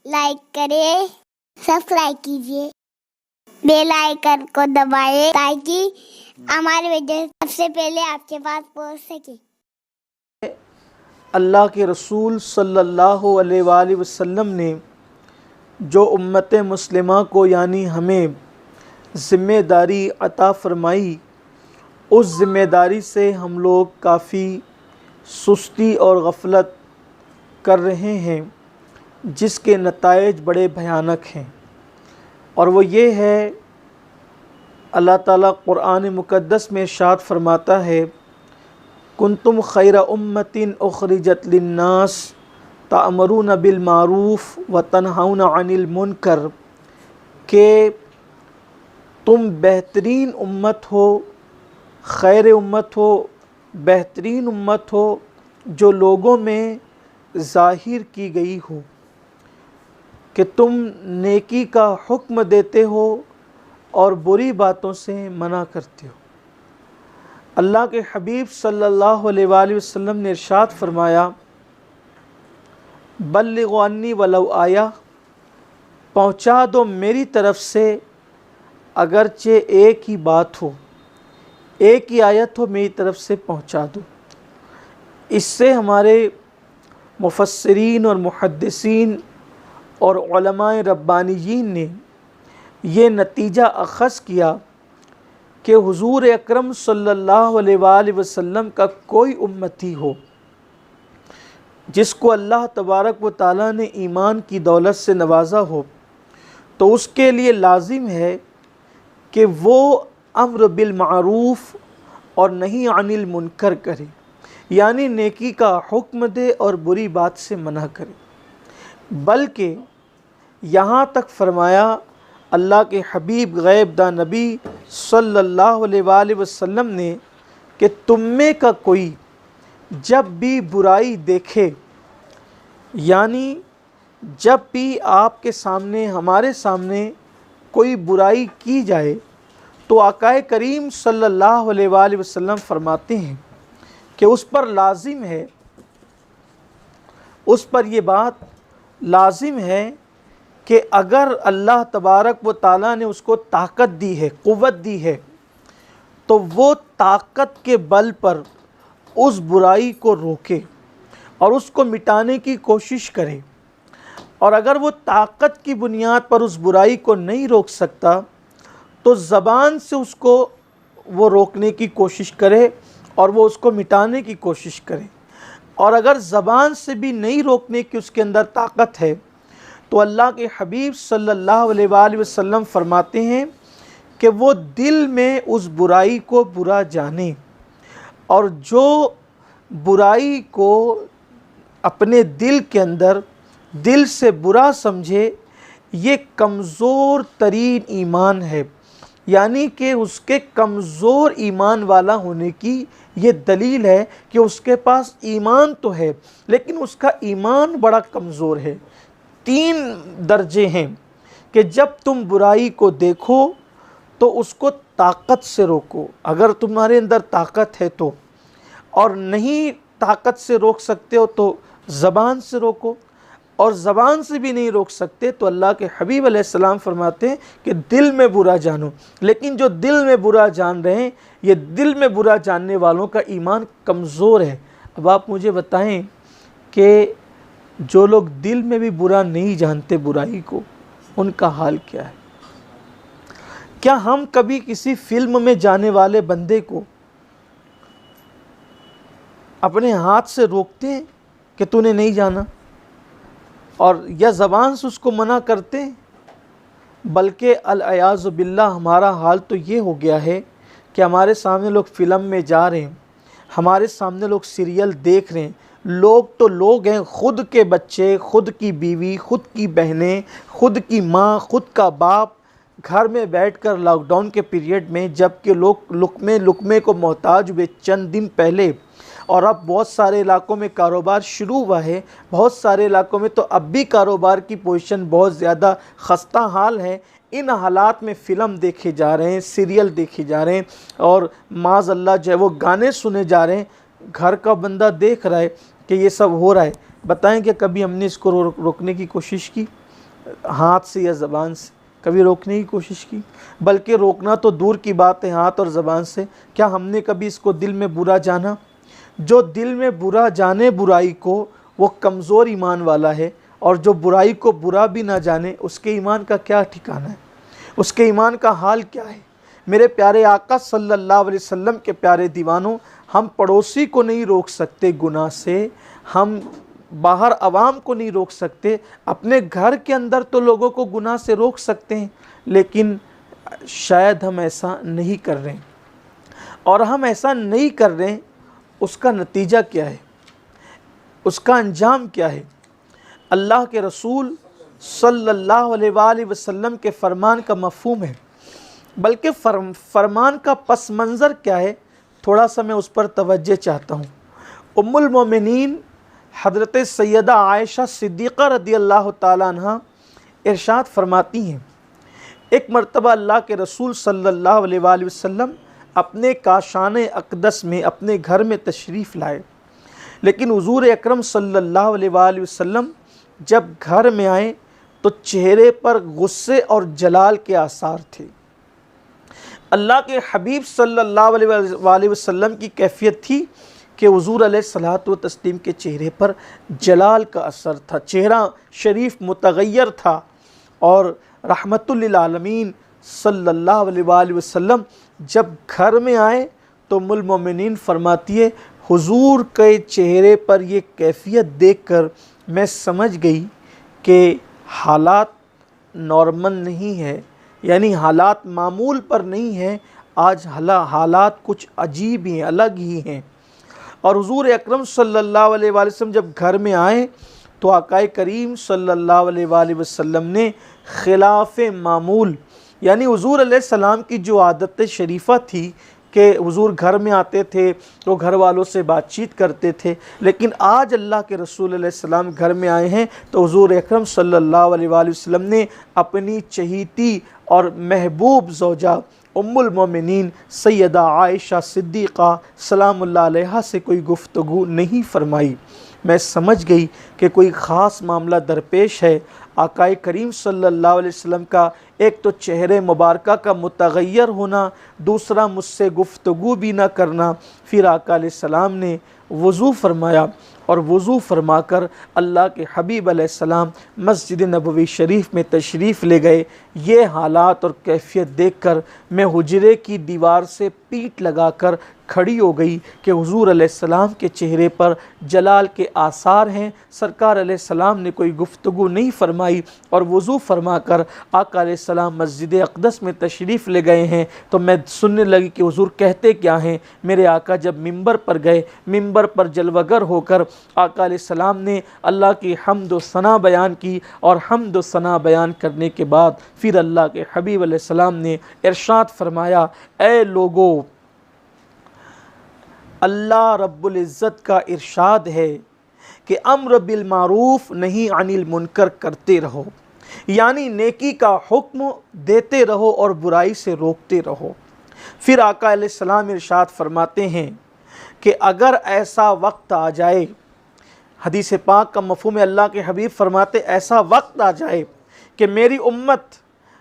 Like करें, subscribe कीजिए, bell icon को दबाएं ताकि हमारे वीडियो सबसे पहले आपके पास पहुंच सके। अल्लाह के रसूल सल्लल्लाहु अलैहि वसल्लम ने जो उम्मत मुस्लिमा को यानी हमें ज़िम्मेदारी अता फ़रमाई, उस ज़िम्मेदारी से हम लोग काफ़ी सुस्ती और गफलत कर रहे हैं, जिसके नताइज बड़े भयानक हैं। और वो ये है, अल्लाह ताला कुरान मुक़द्दस में इरशाद फरमाता है, कुंतुम खैरा उम्मतिन उखरिजत लिन्नास तामरून बिल मारूफ व तनहाउन अनिल मुनकर, के तुम बेहतरीन उम्मत हो, खैर उम्मत हो, बेहतरीन उम्मत हो जो लोगों में ज़ाहिर की गई हो कि तुम नेकी का हुक्म देते हो और बुरी बातों से मना करते हो। अल्लाह के हबीब सल्लल्लाहु अलैहि वसल्लम ने इरशाद फरमाया, बल्लिगु अन्नी वलौ आया, पहुँचा दो मेरी तरफ से अगरचे एक ही बात हो, एक ही आयत हो, मेरी तरफ से पहुँचा दो। इससे हमारे मुफस्सिरीन और मुहद्दिसीन और उलमाए रब्बानियीन ने ये नतीजा अख़ज़ किया कि हुज़ूर अकरम सल्लल्लाहु अलैहि वसल्लम का कोई उम्मती हो जिसको अल्लाह तबारक व तआला ने ईमान की दौलत से नवाजा हो, तो उसके लिए लाजिम है कि वो अम्र बिल मारूफ़ और नही अनिल मुनकर करे, यानी नेकी का हुक्म दे और बुरी बात से मना करे। बल्कि यहाँ तक फरमाया अल्लाह के हबीब गैब दा नबी सल्लल्लाहु अलैहि वसल्लम ने कि तुम में का कोई जब भी बुराई देखे, यानी जब भी आपके सामने हमारे सामने कोई बुराई की जाए, तो आकाए करीम सल्लल्लाहु अलैहि वसल्लम फरमाते हैं कि उस पर लाजिम है, उस पर ये बात लाजिम है कि अगर अल्लाह तबारक व ताला ने उसको ताकत दी है, क़ुव्वत दी है, तो वो ताकत के बल पर उस बुराई को रोके और उसको मिटाने की कोशिश करे। और अगर वो ताकत की बुनियाद पर उस बुराई को नहीं रोक सकता, तो ज़बान से उसको वो रोकने की कोशिश करे और वो उसको मिटाने की कोशिश करे। और अगर ज़बान से भी नहीं रोकने की उसके अंदर ताकत है, तो अल्लाह के हबीब सल्लल्लाहु अलैहि वसल्लम फरमाते हैं कि वो दिल में उस बुराई को बुरा जाने, और जो बुराई को अपने दिल के अंदर दिल से बुरा समझे, ये कमज़ोर तरीन ईमान है, यानी कि उसके कमज़ोर ईमान वाला होने की ये दलील है कि उसके पास ईमान तो है लेकिन उसका ईमान बड़ा कमज़ोर है। 3 दर्जे हैं कि जब तुम बुराई को देखो तो उसको ताकत से रोको, अगर तुम्हारे अंदर ताकत है तो, और नहीं ताकत से रोक सकते हो तो ज़बान से रोको, और ज़बान से भी नहीं रोक सकते तो अल्लाह के हबीब अलैहिस्सलाम फरमाते हैं कि दिल में बुरा जानो। लेकिन जो दिल में बुरा जान रहे हैं, ये दिल में बुरा जानने वालों का ईमान कमज़ोर है। अब आप मुझे बताएं कि जो लोग दिल में भी बुरा नहीं जानते बुराई को, उनका हाल क्या है? क्या हम कभी किसी फिल्म में जाने वाले बंदे को अपने हाथ से रोकते हैं कि तूने नहीं जाना, और या ज़बान से उसको मना करते हैं? बल्कि अल-अयाज़ु बिल्लाह हमारा हाल तो ये हो गया है कि हमारे सामने लोग फ़िल्म में जा रहे हैं, हमारे सामने लोग सीरियल देख रहे हैं। लोग तो लोग हैं, ख़ुद के बच्चे, ख़ुद की बीवी, ख़ुद की बहनें, ख़ुद की माँ, ख़ुद का बाप घर में बैठकर लॉकडाउन के पीरियड में, जबकि लोग लुक़मे को मोहताज हुए चंद दिन पहले, और अब बहुत सारे इलाकों में कारोबार शुरू हुआ है, बहुत सारे इलाकों में तो अब भी कारोबार की पोजीशन बहुत ज़्यादा खस्ता हाल है। इन हालात में फ़िल्म देखे जा रहे हैं, सीरियल देखे जा रहे हैं, और माज़अल्लाह जो है वो गाने सुने जा रहे हैं। घर का बंदा देख रहा है कि ये सब हो रहा है। बताएं कि कभी हमने इसको रोकने की कोशिश की? हाथ से या ज़बान से कभी रोकने की कोशिश की? बल्कि रोकना तो दूर की बात है, हाथ और ज़बान से क्या हमने कभी इसको दिल में बुरा जाना? जो दिल में बुरा जाने बुराई को वो कमज़ोर ईमान वाला है, और जो बुराई को बुरा भी ना जाने उसके ईमान का क्या ठिकाना है, उसके ईमान का हाल क्या है? मेरे प्यारे आका सल्लल्लाहु अलैहि वसल्लम के प्यारे दीवानों, हम पड़ोसी को नहीं रोक सकते गुनाह से, हम बाहर आवाम को नहीं रोक सकते, अपने घर के अंदर तो लोगों को गुनाह से रोक सकते हैं, लेकिन शायद हम ऐसा नहीं कर रहे हैं। और हम ऐसा नहीं कर रहे हैं, उसका नतीजा क्या है, उसका अंजाम क्या है? अल्लाह के रसूल सल्लल्लाहु अलैहि वसल्लम के फरमान का मफ़हूम है, बल्कि फरमान का पस मंज़र क्या है, थोड़ा सा मैं उस पर तवज्जो चाहता हूँ। उम्मुल मोमिनीन हज़रत सैयदा आयशा सिद्दीक़ा रदियल्लाहु ताला अन्हा इरशाद फरमाती हैं, एक मरतबा अल्लाह के रसूल सल्लल्लाहु अलैहि वसल्लम अपने काशाने अक़दस में अपने घर में तशरीफ़ लाए, लेकिन हुज़ूर अकरम सल्लल्लाहु अलैहि वसल्लम जब घर में आए तो चेहरे पर गुस्से और जलाल के आसार थे। अल्लाह के हबीब सल्लल्लाहु अलैहि वसल्लम की कैफियत थी कि हुज़ूर अलैहिस्सलातु व तस्लीम के चेहरे पर जलाल का असर था, चेहरा शरीफ मुतग़य्यर था। और रहमतुल लिल आलमीन सल्लल्लाहु अलैहि वसल्लम जब घर में आए तो उम्मुल मोमिनीन फरमाती है, हुज़ूर के चेहरे पर ये कैफियत देखकर मैं समझ गई कि हालात नॉर्मल नहीं है, यानी हालात मामूल पर नहीं हैं, आज हालात कुछ अजीब ही हैं, अलग ही हैं। और हुज़ूर अकरम सल्लल्लाहु अलैहि वसल्लम जब घर में आए तो आकाए करीम सल्लल्लाहु अलैहि वसल्लम ने खिलाफ़ मामूल, यानी हुज़ूर अलैहिस्सलाम की जो आदत शरीफ़ा थी कि हुज़ूर घर में आते थे तो घर वालों से बातचीत करते थे, लेकिन आज अल्लाह के रसूल अलैहिस्सलाम घर में आए हैं तो हुज़ूर अकरम सल्लल्लाहु अलैहि वसल्लम ने अपनी चहीती और महबूब ज़ौजा उम्मुल मोमिनीन सैयदा आयशा सिद्दीक़ा सलामुल्लाह अलैहा से कोई गुफ्तगू नहीं फरमाई। मैं समझ गई कि कोई ख़ास मामला दरपेश है। आकाए करीम सल्लल्लाहु अलैहि वसल्लम का एक तो चेहरे मुबारका का मुतग़य्यर होना, दूसरा मुझसे गुफ्तगू भी ना करना। फिर आका अलैहिस्सलाम ने वज़ू फरमाया और वज़ू फरमाकर अल्लाह के हबीब अलैहिस्सलाम मस्जिद नबवी शरीफ में तशरीफ़ ले गए। ये हालात और कैफियत देखकर मैं हुजरे की दीवार से पीठ लगाकर खड़ी हो गई कि हुज़ूर अलैहिस्सलाम के चेहरे पर जलाल के आसार हैं। सरकार अलैहिस्सलाम ने कोई गुफ्तगू नहीं फरमाई और वज़ू फरमाकर आका अलैहिस्सलाम मस्जिद अक़दस में तशरीफ़ ले गए हैं। तो मैं सुनने लगी कि हुज़ूर कहते क्या हैं। मेरे आका जब मिंबर पर गए, मिंबर पर जलवगर होकर आका अलैहिस्सलाम ने अल्लाह की हम्द व सना बयान की, और हम्द व सना बयान करने के बाद फिर अल्लाह के हबीब अलैहिस्सलाम ने इरशाद फरमाया, ए लोगो, अल्लाह रब्बुल इज़्ज़त का इरशाद है कि अम्र बिल मारूफ नहीं अनिल मुनकर करते रहो, यानी नेकी का हुक्म देते रहो और बुराई से रोकते रहो। फिर आका अलैहिस्सलाम इरशाद फरमाते हैं कि अगर ऐसा वक्त आ जाए, हदीस पाक का मफ़हूम है, अल्लाह के हबीब फरमाते ऐसा वक्त आ जाए कि मेरी उम्मत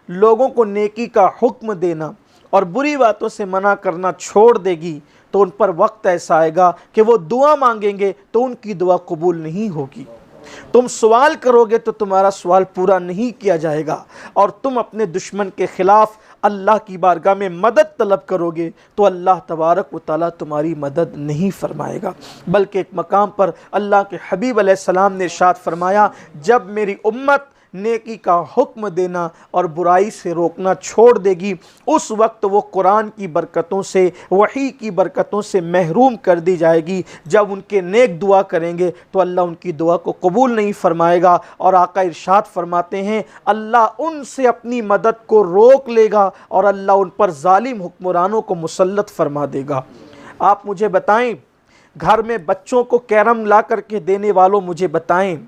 लोगों को नेकी का हुक्म देना और बुरी बातों से मना करना छोड़ देगी, तो उन पर वक्त ऐसा आएगा कि वो दुआ मांगेंगे तो उनकी दुआ कबूल नहीं होगी। तुम सवाल करोगे तो तुम्हारा सवाल पूरा नहीं किया जाएगा, और तुम अपने दुश्मन के ख़िलाफ़ अल्लाह की बारगाह में मदद तलब करोगे तो अल्लाह तबारक व तआला तुम्हारी मदद नहीं फरमाएगा। बल्कि एक मकाम पर अल्लाह के हबीब अलैहिस्सलाम ने इरशाद फरमाया, जब मेरी उम्मत नेकी का हुक्म देना और बुराई से रोकना छोड़ देगी, उस वक्त वो कुरान की बरकतों से, वही की बरकतों से महरूम कर दी जाएगी। जब उनके नेक दुआ करेंगे तो अल्लाह उनकी दुआ को कबूल नहीं फरमाएगा। और आका इरशाद फरमाते हैं, अल्लाह उनसे अपनी मदद को रोक लेगा और अल्लाह उन पर जालिम हुक्मरानों को मुसल्लत फरमा देगा। आप मुझे बताएं, घर में बच्चों को कैरम ला करके देने वालों मुझे बताएं,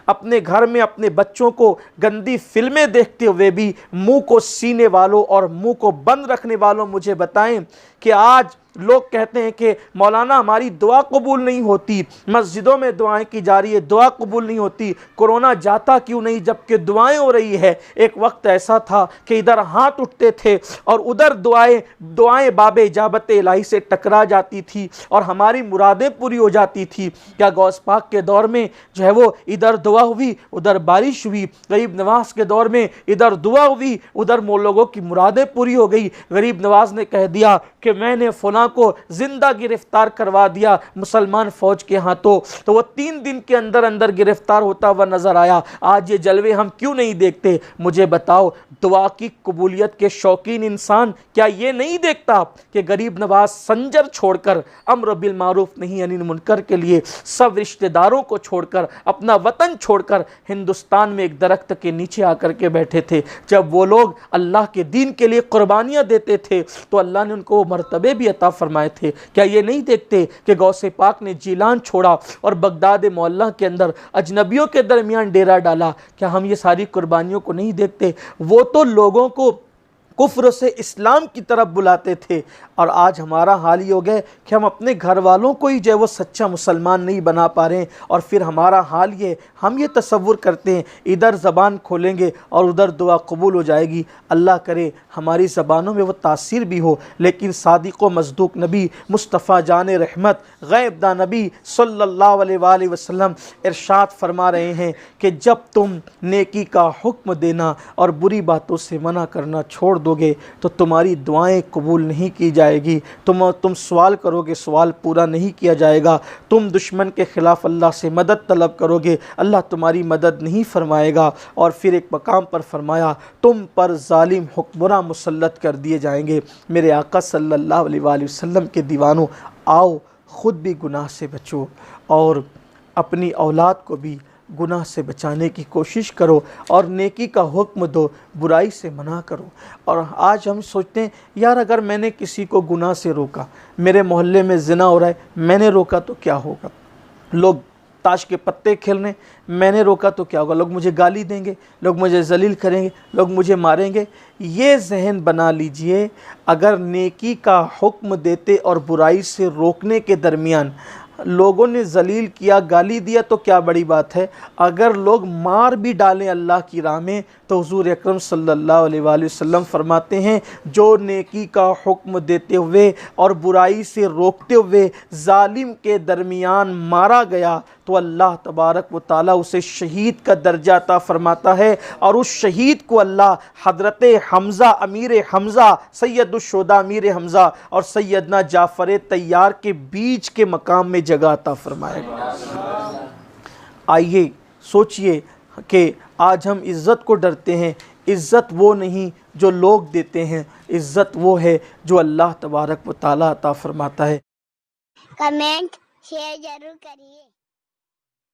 अपने घर में अपने बच्चों को गंदी फिल्में देखते हुए भी मुंह को सीने वालों और मुंह को बंद रखने वालों मुझे बताएं कि आज लोग कहते हैं कि मौलाना हमारी दुआ कबूल नहीं होती, मस्जिदों में दुआएं की जा रही है, दुआ कबूल नहीं होती, कोरोना जाता क्यों नहीं जबकि दुआएं हो रही है। एक वक्त ऐसा था कि इधर हाथ उठते थे और उधर दुआएं बाबे इजाबत इलाही से टकरा जाती थी और हमारी मुरादें पूरी हो जाती थी। क्या गौस पाक के दौर में जो है वो इधर दुआ हुई उधर बारिश हुई, गरीब नवाज के दौर में इधर दुआ हुई उधर लोगों की मुरादें पूरी हो गई। गरीब नवाज ने कह दिया कि मैंने फलां को जिंदा गिरफ्तार करवा दिया मुसलमान फौज के हाथों, तो वो 3 दिन के अंदर अंदर गिरफ्तार होता हुआ नजर आया। आज ये जलवे हम क्यों नहीं देखते? मुझे बताओ, दुआ की कबूलियत के शौकीन इंसान क्या ये नहीं देखता कि गरीब नवाज संजर छोड़कर, अम्र बिल मारूफ नहीं अनिल मुनकर के लिए सब रिश्तेदारों को छोड़कर, अपना वतन छोड़कर हिंदुस्तान में एक दरख्त के नीचे आकर के बैठे थे। जब वो लोग अल्लाह के दीन के लिए कुर्बानियां देते थे तो अल्लाह ने उनको मर्तबे भी अता फरमाए थे। क्या ये नहीं देखते कि गौसे पाक ने जीलान छोड़ा और बगदाद मोहल्ला के अंदर अजनबियों के दरमियान डेरा डाला? क्या हम ये सारी कुर्बानियों को नहीं देखते? वो तो लोगों को कुफ्र से इस्लाम की तरफ बुलाते थे और आज हमारा हाल ये हो गया कि हम अपने घर वालों को ही जो है वो सच्चा मुसलमान नहीं बना पा रहे हैं। और फिर हमारा हाल ये, हम ये तसव्वुर करते हैं इधर ज़बान खोलेंगे और उधर दुआ कबूल हो जाएगी। अल्लाह करे हमारी ज़बानों में वो तासीर भी हो, लेकिन सादिक़ व मज़दूक़ नबी मुस्तफ़ा जान रहमत ग़ैबदा नबी सल्लल्लाहु अलैहि वसल्लम इरशाद फरमा रहे हैं कि जब तुम नेकी का हुक्म देना और बुरी बातों से मना करना छोड़ दोगे तो तुम्हारी दुआएं कबूल नहीं की जाएगी। तुम सवाल करोगे, सवाल पूरा नहीं किया जाएगा। तुम दुश्मन के ख़िलाफ़ अल्लाह से मदद तलब करोगे, अल्लाह तुम्हारी मदद नहीं फरमाएगा। और फिर एक मकाम पर फरमाया तुम पर जालिम हुक्मरान मुसल्लत कर दिए जाएंगे। मेरे आका सल्लल्लाहु अलैहि वसल्लम के दीवानों, आओ ख़ुद भी गुनाह से बचो और अपनी औलाद को भी गुनाह से बचाने की कोशिश करो और नेकी का हुक्म दो, बुराई से मना करो। और आज हम सोचते हैं यार अगर मैंने किसी को गुनाह से रोका, मेरे मोहल्ले में ज़िना हो रहा है, मैंने रोका तो क्या होगा? लोग ताश के पत्ते खेल रहे, मैंने रोका तो क्या होगा? लोग मुझे गाली देंगे, लोग मुझे जलील करेंगे, लोग मुझे मारेंगे। ये जहन बना लीजिए, अगर नेकी का हुक्म देते और बुराई से रोकने के दरमियान लोगों ने जलील किया, गाली दिया तो क्या बड़ी बात है? अगर लोग मार भी डालें अल्लाह की राह में तो हुज़ूर अकरम सल्लल्लाहु अलैहि वसल्लम फरमाते हैं जो नेकी का हुक्म देते हुए और बुराई से रोकते हुए जालिम के दरमियान मारा गया तो अल्लाह तबारक व ताला उसे शहीद का दर्जा अता फरमाता है। और उस शहीद को अल्लाह हज़रत हमज़ा, अमीर हमज़ा, सैयदुश्शुहदा अमीर हमज़ा और सैयदना जाफ़र तैयार के बीच के मकाम में जगह अता फरमाएगा। आइए सोचिए कि आज हम इज़्ज़त को डरते हैं। इज़्ज़त वो नहीं जो लोग देते हैं, इज़्ज़त वो है जो अल्लाह तबारक व ताला अता फरमाता है। कमेंट शेयर जरूर करिए।